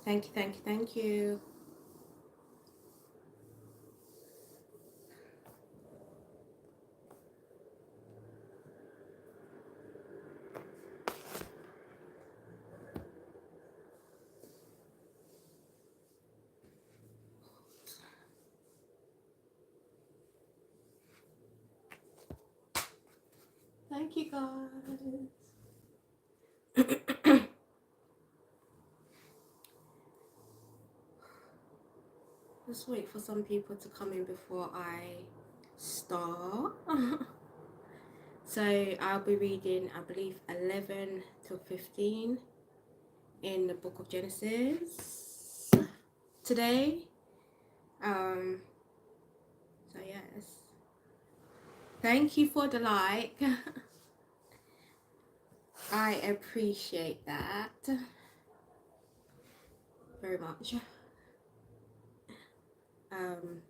Thank you, thank you, thank you. Thank you, guys. Just wait for some people to come in before I start. So I'll be reading, I believe, 11 to 15 in the book of Genesis today. So yes, thank you for the like. I appreciate that very much. Um,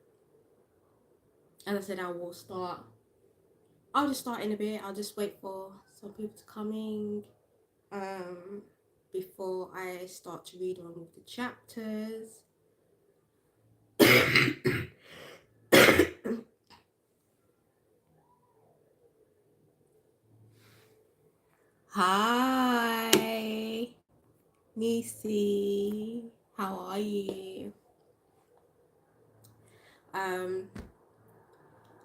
as I said, I'll just start in a bit. I'll just wait for some people to come in um, before I start to read on with the chapters. Hi, Nisi. How are you? Um,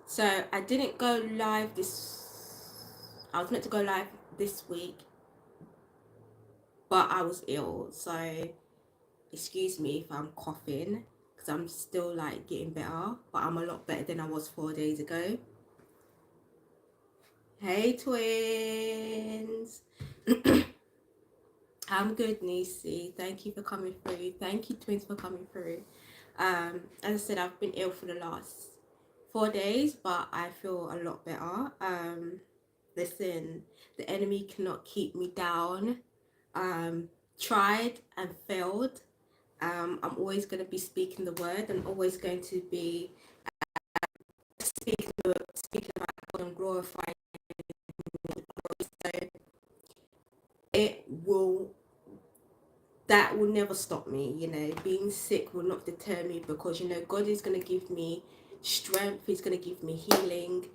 so I didn't go live I was meant to go live this week, but I was ill. So excuse me if I'm coughing because I'm still like getting better, but I'm a lot better than I was 4 days ago. Hey, twins. I'm good, Nisi. Thank you for coming through. Thank you, twins, for coming through. As I said, I've been ill for the last 4 days, but I feel a lot better. Listen, the enemy cannot keep me down. Tried and failed. I'm always going to be speaking the word. I'm always going to be speaking about God and glorifying Him. So it will that will never stop me. Being sick will not deter me, because God is going to give me strength. He's going to give me healing,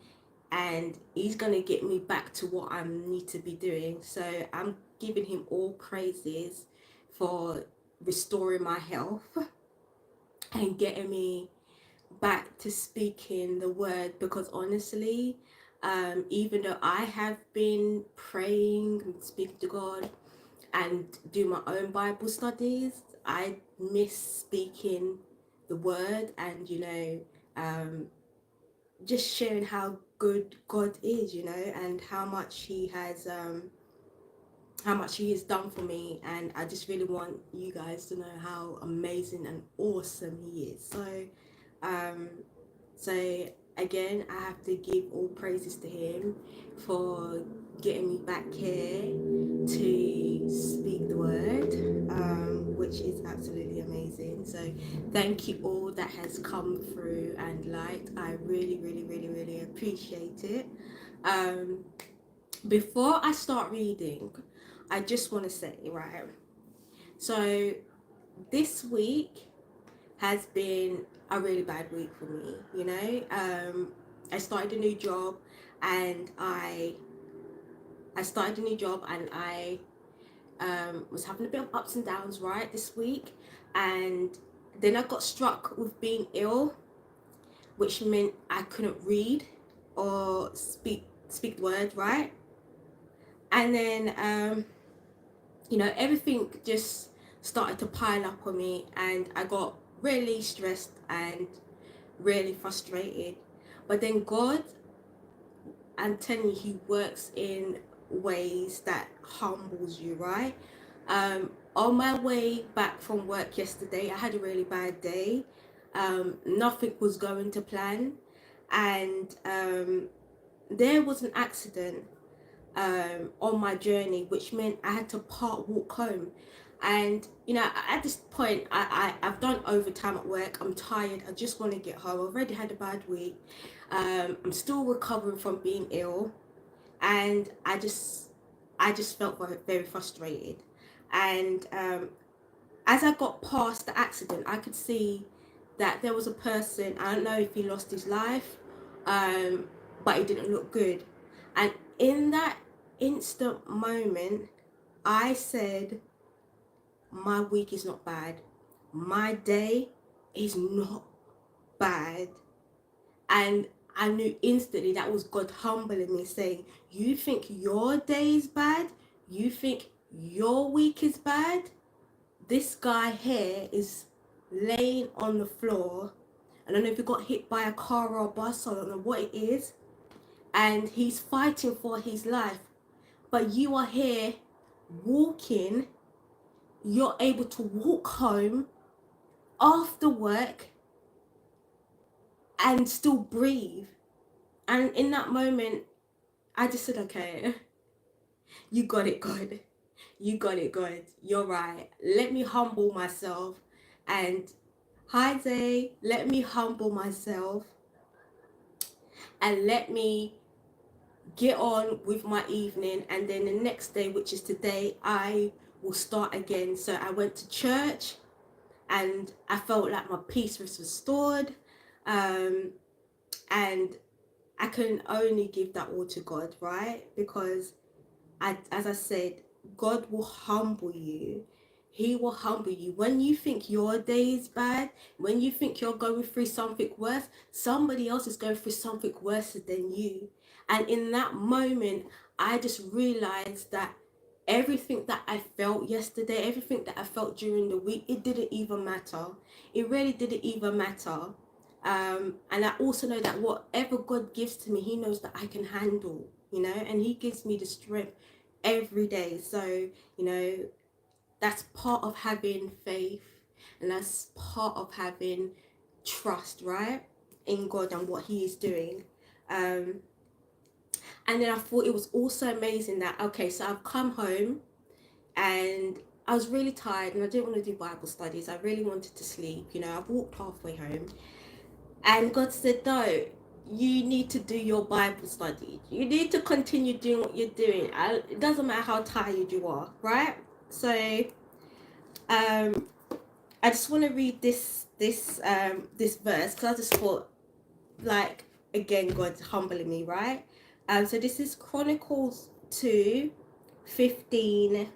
and He's going to get me back to what I need to be doing. So I'm giving Him all praises for restoring my health and getting me back to speaking the word, because honestly, even though I have been praying and speaking to God and do my own Bible studies, I miss speaking the word, and just sharing how good God is, and how much He has done for me. And I just really want you guys to know how amazing and awesome He is. Um, so again, I have to give all praises to Him for getting me back here to speak the word, which is absolutely amazing. So thank you all that has come through and liked. I really, really, really, really appreciate it. Um, Before I start reading, I just want to say, right, so this week has been a really bad week for me. I started a new job, and I started a new job, and I was having a bit of ups and downs, right, this week. And then I got struck with being ill, which meant I couldn't read or speak the word, right? And then everything just started to pile up on me, and I got really stressed and really frustrated. But then God, I'm telling you, He works in ways that humbles you, right? On my way back from work yesterday, I had a really bad day. Nothing was going to plan, and there was an accident on my journey, which meant I had to walk home. And at this point, I've done overtime at work. I'm tired. I just want to get home. I've already had a bad week. I'm still recovering from being ill, and I just felt very, very frustrated. And as I got past the accident, I could see that there was a person. I don't know if he lost his life, but it didn't look good. And in that instant moment, I said, my week is not bad. My day is not bad. And I knew instantly that was God humbling me, saying, you think your day is bad? You think your week is bad? This guy here is laying on the floor. I don't know if he got hit by a car or a bus, I don't know what it is. And he's fighting for his life. But you are here walking, you're able to walk home after work and still breathe. And in that moment, I just said, okay, you got it, God. You got it, God. You're right. Let me humble myself. And hi, Zay. Let me humble myself and let me get on with my evening. And then the next day, which is today, I will start again. So I went to church and I felt like my peace was restored. And I can only give that all to God, right? Because as I said, God will humble you. He will humble you. When you think your day is bad, when you think you're going through something worse, somebody else is going through something worse than you. And in that moment, I just realized that everything that I felt yesterday, everything that I felt during the week, it didn't even matter. It really didn't even matter. And I also know that whatever God gives to me, he knows that I can handle, and he gives me the strength every day. So, that's part of having faith, and that's part of having trust, right, in God and what he is doing. And then I thought it was also amazing that, okay, so I've come home and I was really tired and I didn't want to do Bible studies. I really wanted to sleep. I've walked halfway home. And God said, no, you need to do your Bible study. You need to continue doing what you're doing. It doesn't matter how tired you are, right? So I just want to read this verse because I just thought, like, again, God's humbling me, right? So this is Chronicles 2:15-7.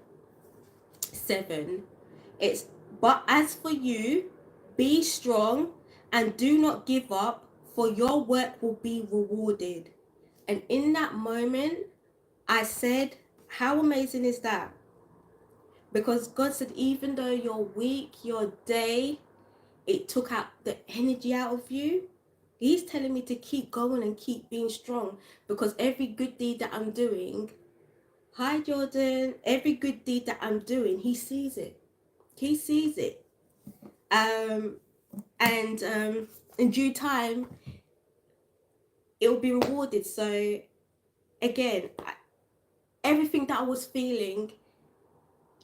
It's, but as for you, be strong and do not give up, for your work will be rewarded. And in that moment, I said, how amazing is that? Because God said, even though your week, your day, it took out the energy out of you, he's telling me to keep going and keep being strong, because every good deed that I'm doing, hi Jordan, every good deed that I'm doing, he sees it. He sees it. And in due time, it will be rewarded. So again, everything that I was feeling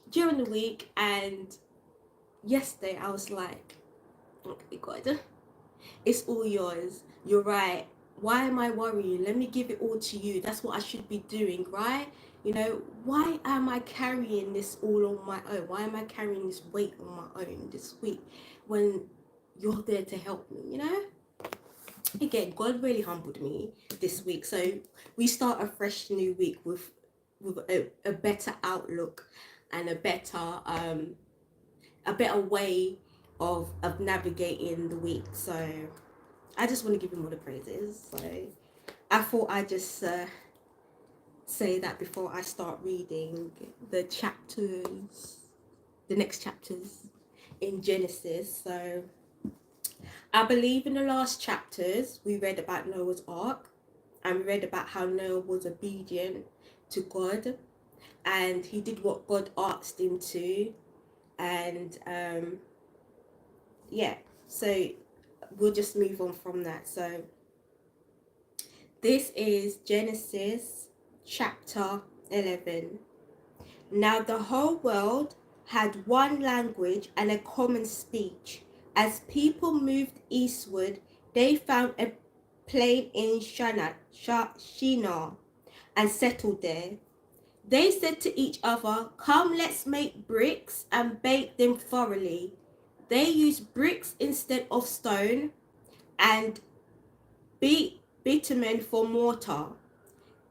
during the week and yesterday, I was like, okay, God, it's all yours. You're right. Why am I worrying? Let me give it all to you. That's what I should be doing, right? Why am I carrying this all on my own? Why am I carrying this weight on my own this week when you're there to help me, Again, God really humbled me this week. So we start a fresh new week with a better outlook and a better way of navigating the week. So I just want to give him all the praises. So I thought I'd just say that before I start reading the next chapters in Genesis. So I believe in the last chapters we read about Noah's Ark, and we read about how Noah was obedient to God and he did what God asked him to. And yeah, so we'll just move on from that. So this is Genesis chapter 11. Now the whole world had one language and a common speech. As people moved eastward, they found a plain in Shinar and settled there. They said to each other, "Come, let's make bricks and bake them thoroughly." They used bricks instead of stone and bitumen for mortar.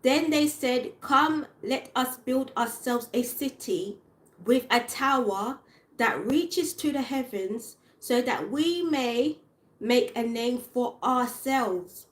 Then they said, "Come, let us build ourselves a city with a tower that reaches to the heavens, so that we may make a name for ourselves.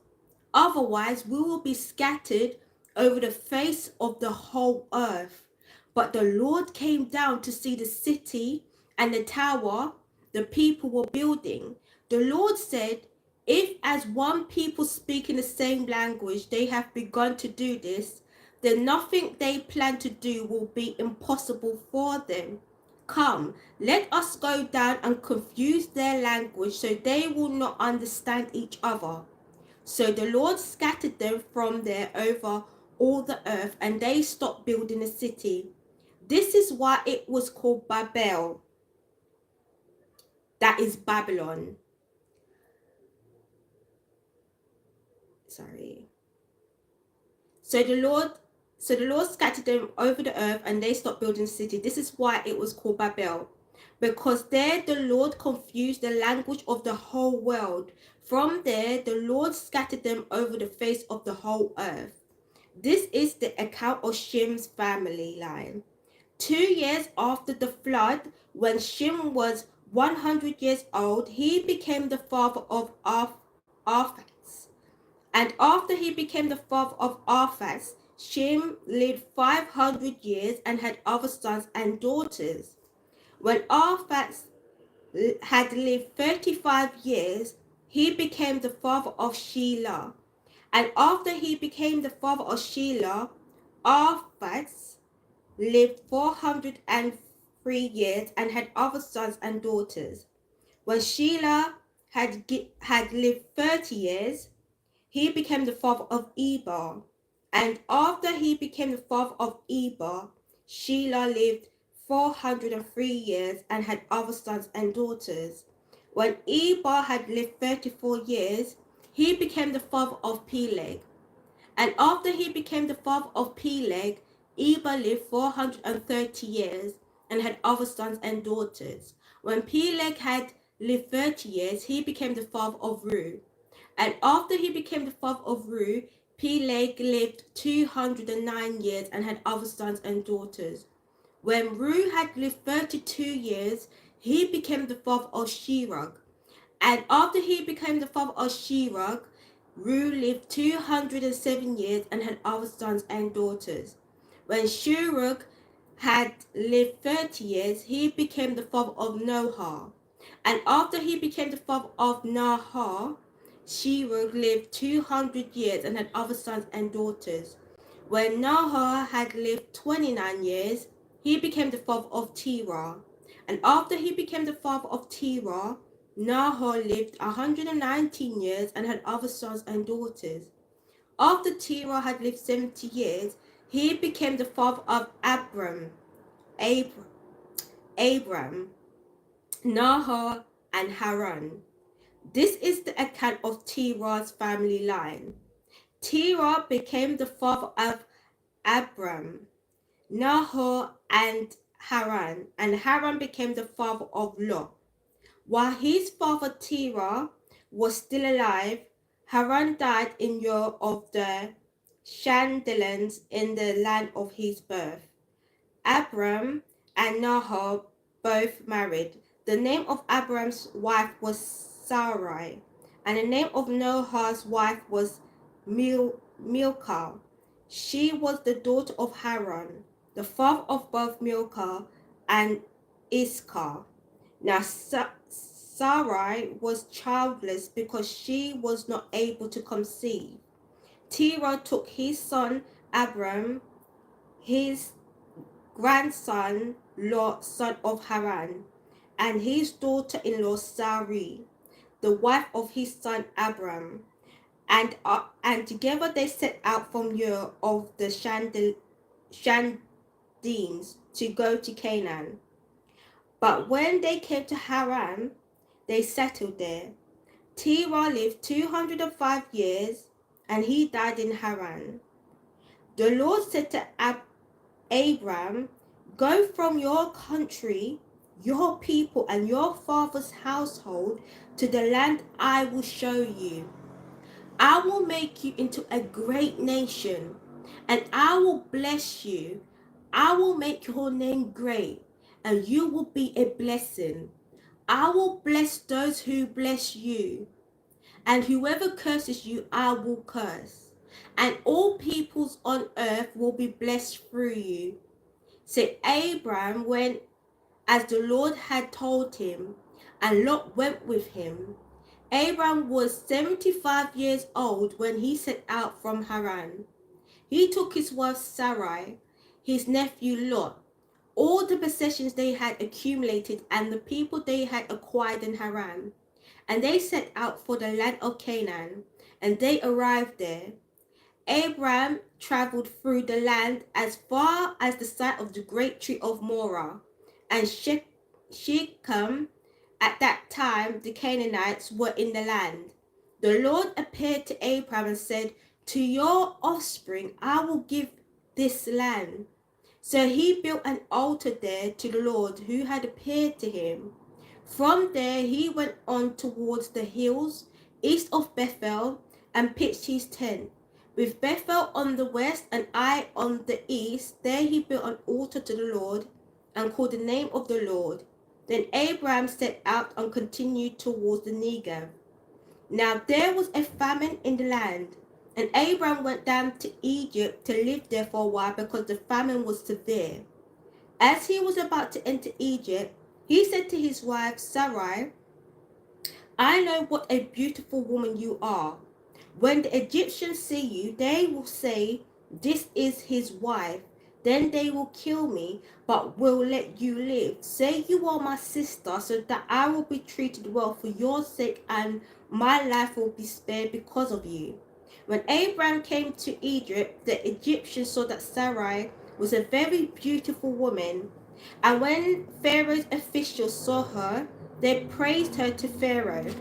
Otherwise, we will be scattered over the face of the whole earth." But the Lord came down to see the city and the tower the people were building. The Lord said, "If as one people speaking the same language they have begun to do this, then nothing they plan to do will be impossible for them. Come, let us go down and confuse their language so they will not understand each other." So the Lord scattered them from there over all the earth, and they stopped building the city. This is why it was called Babel, that is Babylon. Sorry. So the Lord scattered them over the earth, and they stopped building the city. This is why it was called Babel, because there the Lord confused the language of the whole world. From there the Lord scattered them over the face of the whole earth. This is the account of Shem's family line. 2 years after the flood, when Shem was 100 years old, he became the father of Arphaxad. And after he became the father of Arphaxad, Shem lived 500 years and had other sons and daughters. When Arphaxad had lived 35 years, he became the father of Shelah. And after he became the father of Shelah, Arphaxad lived 403 years and had other sons and daughters. When Shelah had lived 30 years, he became the father of Eber. And after he became the father of Eber, Shelah lived 403 years and had other sons and daughters. When Eber had lived 34 years, he became the father of Peleg. And after he became the father of Peleg, Eber lived 430 years and had other sons and daughters. When Peleg had lived 30 years, he became the father of Reu. And after he became the father of Reu, Peleg lived 209 years and had other sons and daughters. When Reu had lived 32 years, he became the father of Sherug. And after he became the father of Sherug, Reu lived 207 years and had other sons and daughters. When Sherug had lived 30 years, he became the father of Noah. And after he became the father of Nahor, Sherug lived 200 years and had other sons and daughters. When Nahor had lived 29 years, he became the father of Terah. And after he became the father of Terah, Nahor lived 119 years and had other sons and daughters. After Terah had lived 70 years, he became the father of Abram, Nahor, and Haran. This is the account of Terah's family line. Terah became the father of Abram, Nahor, and Haran became the father of Lot. While his father Terah was still alive, Haran died in Ur of the Chaldeans in the land of his birth. Abram and Nahor both married. The name of Abram's wife was Sarai, and the name of Nahor's wife was Milcah. She was the daughter of Haran, the father of both Milcah and Iscah. Now Sarai was childless because she was not able to conceive. Terah took his son Abram, his grandson Lot, son of Haran, and his daughter-in-law Sarai, the wife of his son Abram, and together they set out from Ur of the Chaldeans to go to Canaan. But when they came to Haran, they settled there. Terah lived 205 years, and he died in Haran. The Lord said to Abram, go from your country, your people, and your father's household to the land I will show you. I will make you into a great nation, and I will bless you. I will make your name great, and you will be a blessing. I will bless those who bless you, and whoever curses you, I will curse. And all peoples on earth will be blessed through you. So Abram went as the Lord had told him, and Lot went with him. Abram was 75 years old when he set out from Haran. He took his wife Sarai, his nephew Lot, all the possessions they had accumulated, and the people they had acquired in Haran, and they set out for the land of Canaan, and they arrived there. Abram traveled through the land as far as the site of the great tree of Morah, and Shechem. At that time, the Canaanites were in the land. The Lord appeared to Abram and said, to your offspring I will give this land. So he built an altar there to the Lord who had appeared to him. From there he went on towards the hills east of Bethel and pitched his tent. With Bethel on the west and Ai on the east, there he built an altar to the Lord and called the name of the Lord. Then Abraham set out and continued towards the Negev. Now there was a famine in the land, and Abraham went down to Egypt to live there for a while because the famine was severe. As he was about to enter Egypt, he said to his wife Sarai, I know what a beautiful woman you are. When the Egyptians see you, they will say, this is his wife. Then they will kill me, but will let you live. Say you are my sister, so that I will be treated well for your sake, and my life will be spared because of you. When Abraham came to Egypt, the Egyptians saw that Sarai was a very beautiful woman. And when Pharaoh's officials saw her, they praised her to Pharaoh,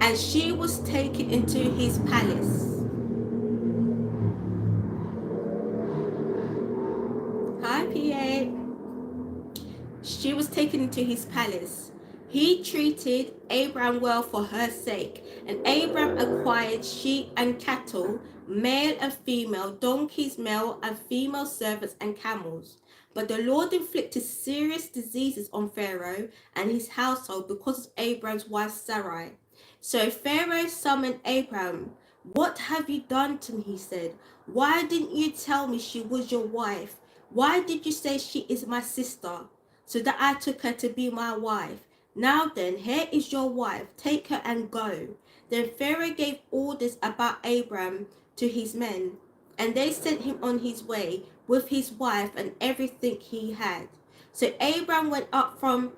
and she was taken into his palace. Hi, PA. She was taken into his palace. He treated Abraham well for her sake, and Abraham acquired sheep and cattle, male and female, donkeys, male and female servants, and camels. But the Lord inflicted serious diseases on Pharaoh and his household because of Abraham's wife Sarai. So Pharaoh summoned Abraham. What have you done to me? He said. Why didn't you tell me she was your wife? Why did you say she is my sister, so that I took her to be my wife? Now then, here is your wife. Take her and go. Then Pharaoh gave orders about Abraham to his men, and they sent him on his way with his wife and everything he had. So Abraham went up from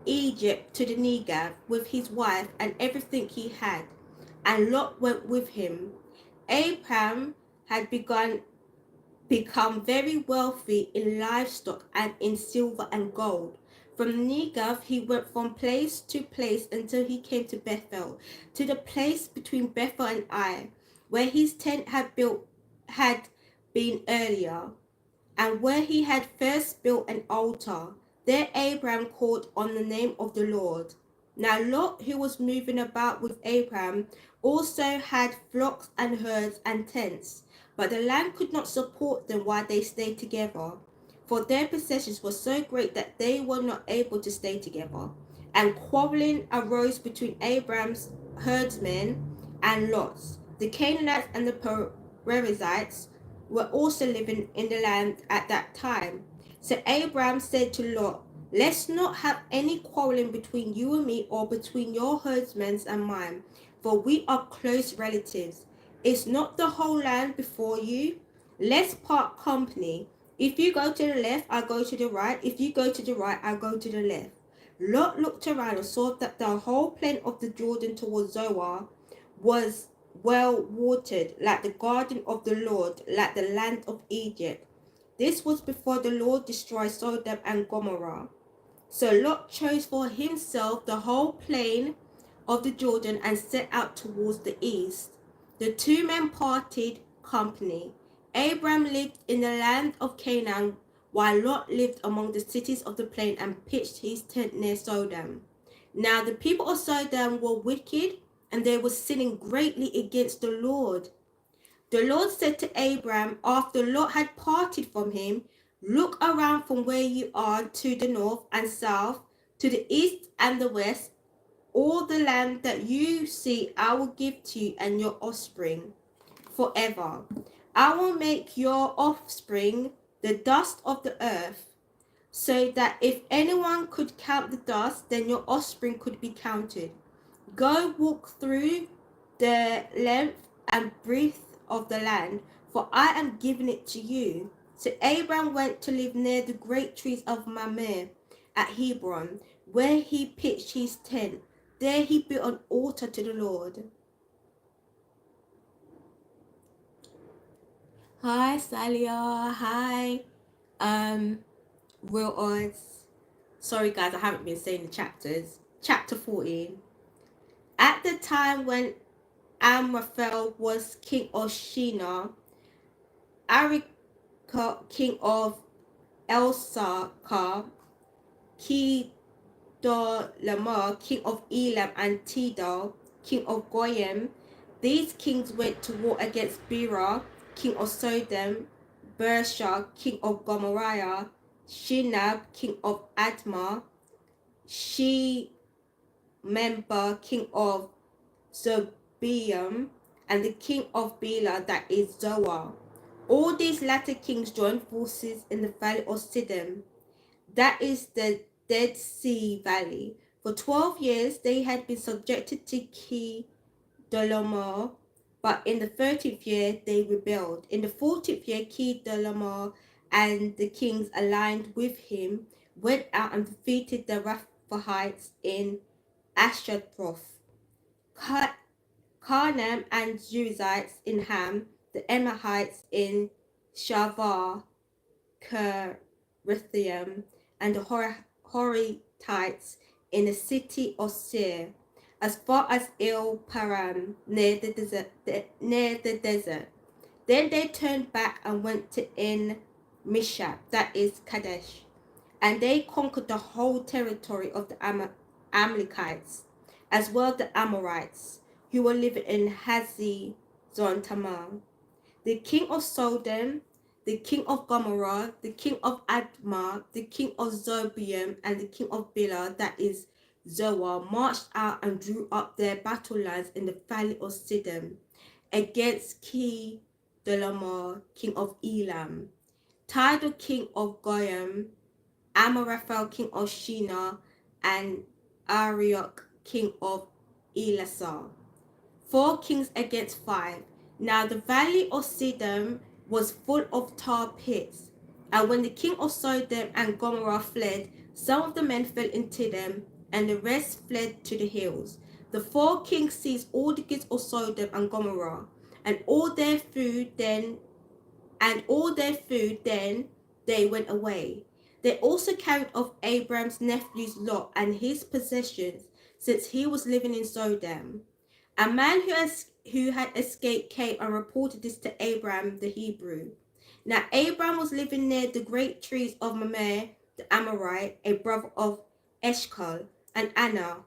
Egypt to the Negev with his wife and everything he had, and Lot went with him. Abraham had become very wealthy in livestock and in silver and gold. From Negev he went from place to place until he came to Bethel, to the place between Bethel and Ai, where his tent had been earlier, and where he had first built an altar. There Abraham called on the name of the Lord. Now Lot, who was moving about with Abraham, also had flocks and herds and tents, but the land could not support them while they stayed together, for their possessions were so great that they were not able to stay together. And quarreling arose between Abraham's herdsmen and Lot's. The Canaanites and the Perizzites were also living in the land at that time. So Abraham said to Lot, let's not have any quarreling between you and me, or between your herdsmen and mine, for we are close relatives. Is not the whole land before you? Let's part company. If you go to the left, I go to the right. If you go to the right, I go to the left. Lot looked around and saw that the whole plain of the Jordan towards Zoar was well watered, like the garden of the Lord, like the land of Egypt. This was before the Lord destroyed Sodom and Gomorrah. So Lot chose for himself the whole plain of the Jordan and set out towards the east. The two men parted company. Abram lived in the land of Canaan, while Lot lived among the cities of the plain and pitched his tent near Sodom. Now the people of Sodom were wicked, and they were sinning greatly against the Lord. The Lord said to Abram, after Lot had parted from him, look around from where you are to the north and south, to the east and the west. All the land that you see I will give to you and your offspring forever. I will make your offspring the dust of the earth, so that if anyone could count the dust, then your offspring could be counted. Go walk through the length and breadth of the land, for I am giving it to you. So Abram went to live near the great trees of Mamre at Hebron, where he pitched his tent. There he built an altar to the Lord. Hi, Salia. Hi, Real Odds. Sorry, guys, I haven't been saying the chapters. Chapter 14. At the time when Amraphel was king of Shinar, Arika king of Elsakar, Kedorlaomer king of Elam, and Tidal king of Goyim. These kings went to war against Bera king of Sodom, Bersha king of Gomorrah, Shinab king of Admah, Shemember king of Zeboiim, and the king of Bela, that is Zoar. All these latter kings joined forces in the valley of Siddim, that is the Dead Sea Valley. For 12 years they had been subjected to Kedorlaomer, but in the 30th year they rebelled. In the 40th year, Kedorlaomer and the kings aligned with him went out and defeated the Rephaites in Ashtaroth, Karnaim and Jerizzites in Ham, the Emorites in Shavar, Kerethaim, and the Horitites in the city of Seir, as far as El Paran, near the desert. Then they turned back and went to En Mishap, that is Kadesh, and they conquered the whole territory of the Amalekites, as well as the Amorites, who were living in Hazezon Tamar. The king of Sodom, the king of Gomorrah, the king of Admah, the king of Zeboiim, and the king of Bela, that is Zoar, marched out and drew up their battle lines in the valley of Siddim against Kedorlaomer, king of Elam, Tidal, king of Goyim, Amraphel, king of Shinar, and Arioch, king of Elasar. 4 kings against 5. Now the valley of Siddim was full of tar pits, and when the king of Sodom and Gomorrah fled, some of the men fell into them, and the rest fled to the hills. The 4 kings seized all the goods of Sodom and Gomorrah, and all their food. Then they went away. They also carried off Abram's nephew's Lot and his possessions, since he was living in Sodom. A man who had escaped came and reported this to Abram the Hebrew. Now Abram was living near the great trees of Mamre the Amorite, a brother of Eshcol, and Aner,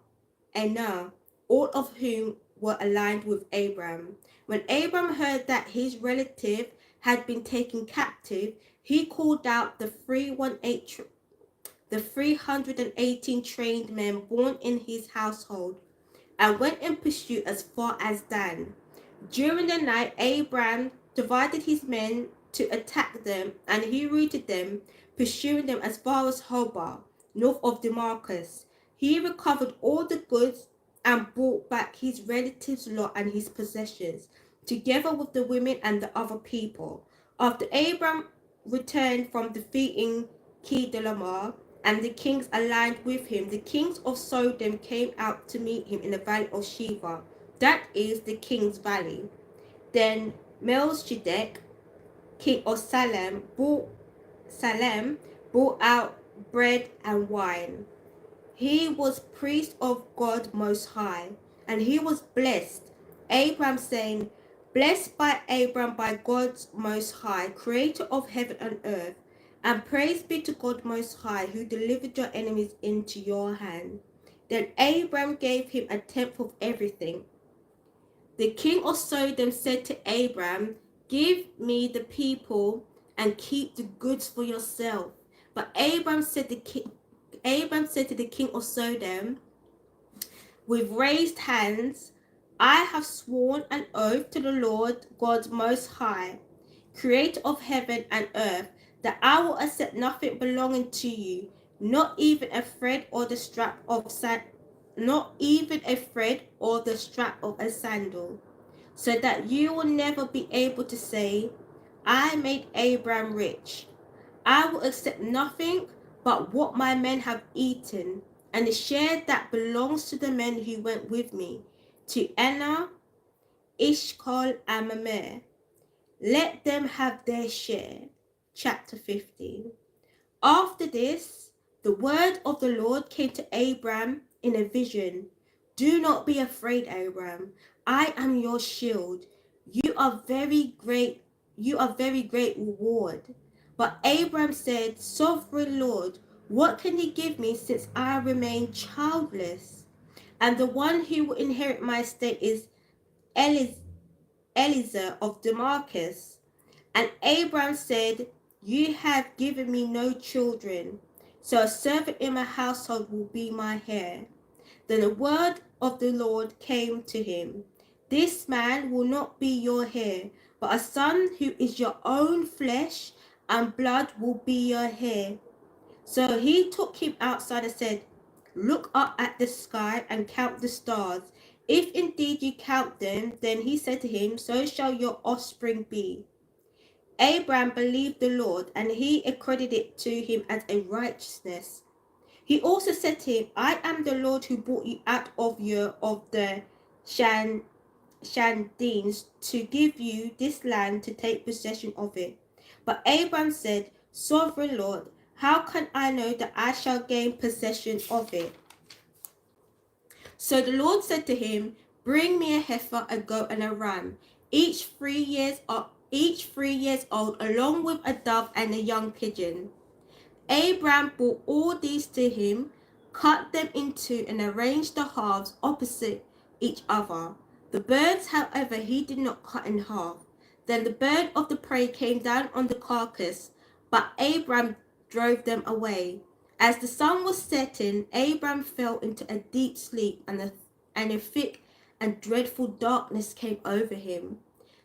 all of whom were aligned with Abram. When Abram heard that his relative had been taken captive, he called out the 318 trained men born in his household, and went in pursuit as far as Dan. During the night, Abram divided his men to attack them, and he routed them, pursuing them as far as Hobah, north of Damascus. He recovered all the goods and brought back his relative's Lot and his possessions, together with the women and the other people. After Abram returned from defeating Kedorlaomer and the kings aligned with him, the kings of Sodom came out to meet him in the valley of Sheva, that is the king's valley. Then Melchizedek, king of Salem, brought out bread and wine. He was priest of God Most High, and he was blessed. Abram saying, blessed by Abram by God Most High, creator of heaven and earth, and praise be to God Most High, who delivered your enemies into your hand. Then Abram gave him a tenth of everything. The king of Sodom said to Abram, give me the people and keep the goods for yourself. But Abram said to the king of Sodom, with raised hands, I have sworn an oath to the Lord God Most High, creator of heaven and earth, that I will accept nothing belonging to you, not even a thread or the strap of a sandal, so that you will never be able to say, I made Abram rich. I will accept nothing but what my men have eaten, and the share that belongs to the men who went with me, to Anna, Ishkol, and Mamre. Let them have their share. Chapter 15. After this, the word of the Lord came to Abram in a vision. Do not be afraid, Abram. I am your shield. You are very great reward. But Abram said, Sovereign Lord, what can you give me since I remain childless? And the one who will inherit my estate is Eliezer of Damascus. And Abram said, you have given me no children, so a servant in my household will be my heir. Then the word of the Lord came to him, this man will not be your heir, but a son who is your own flesh and blood will be your heir. So he took him outside and said, look up at the sky and count the stars. If indeed you count them, then he said to him, so shall your offspring be. Abram believed the Lord, and he accredited it to him as a righteousness. He also said to him, I am the Lord who brought you out of the Chaldeans to give you this land to take possession of it. But Abram said, Sovereign Lord, how can I know that I shall gain possession of it? So the Lord said to him, bring me a heifer, a goat, and a ram, each 3 years old, along with a dove and a young pigeon. Abram brought all these to him, cut them in two, and arranged the halves opposite each other. The birds, however, he did not cut in half. Then the bird of the prey came down on the carcass, but Abram drove them away. As the sun was setting, Abram fell into a deep sleep, and a thick and dreadful darkness came over him.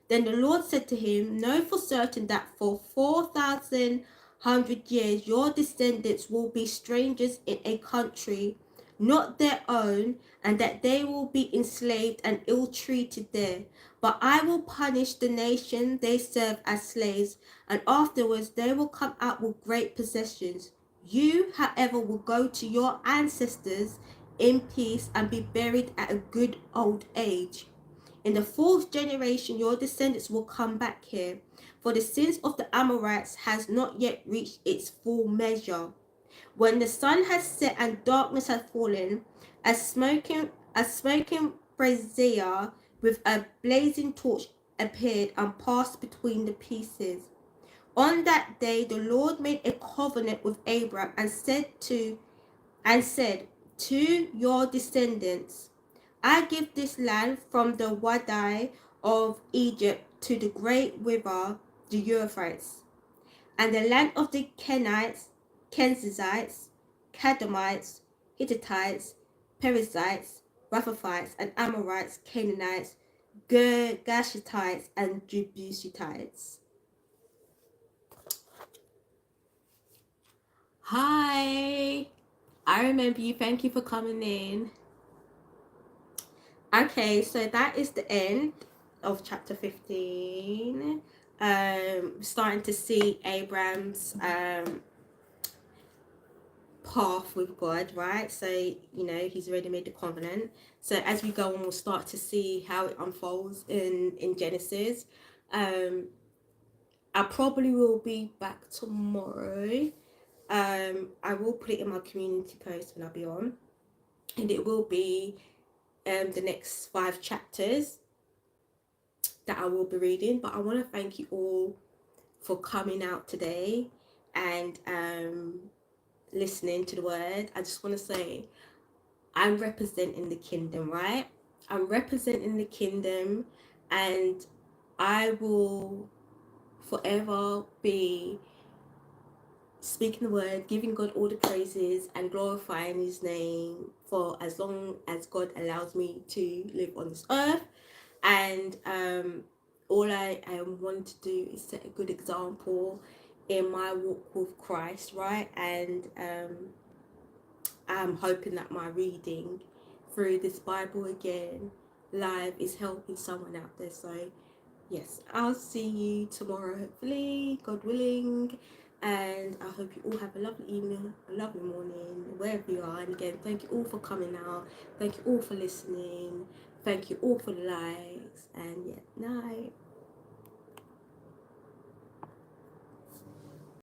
Then the Lord said to him, know for certain that for 4,100 years your descendants will be strangers in a country not their own, and that they will be enslaved and ill-treated there. But I will punish the nation they serve as slaves, and afterwards they will come out with great possessions. You, however, will go to your ancestors in peace and be buried at a good old age. In the fourth generation, your descendants will come back here, for the sins of the Amorites has not yet reached its full measure. When the sun has set and darkness has fallen, a smoking brazier with a blazing torch appeared and passed between the pieces. On that day, the Lord made a covenant with Abram and said to your descendants, I give this land from the Wadi of Egypt to the great river, the Euphrates, and the land of the Kenites, Kenizzites, Kadmonites, Hittites, Perizzites, Rephaites, and Amorites, Canaanites, Girgashites, and Jebusites. Hi, I remember you. Thank you for coming in. Okay, so that is the end of chapter 15. Starting to see Abram's path with God, right? So, you know, he's already made the covenant. So as we go on, we'll start to see how it unfolds in Genesis. I probably will be back tomorrow. I will put it in my community post when I'll be on, and it will be the next 5 chapters. that I will be reading. But I want to thank you all for coming out today and listening to the word. I just want to say I'm representing the kingdom, right? I'm representing the kingdom, and I will forever be speaking the word, giving God all the praises and glorifying his name for as long as God allows me to live on this earth. And all I want to do is set a good example in my walk with Christ, right? And I'm hoping that my reading through this Bible again live is helping someone out there. So yes, I'll see you tomorrow, hopefully, God willing. And I hope you all have a lovely evening, a lovely morning, wherever you are. And again, thank you all for coming out. Thank you all for listening. Thank you all for the likes. And yeah, night.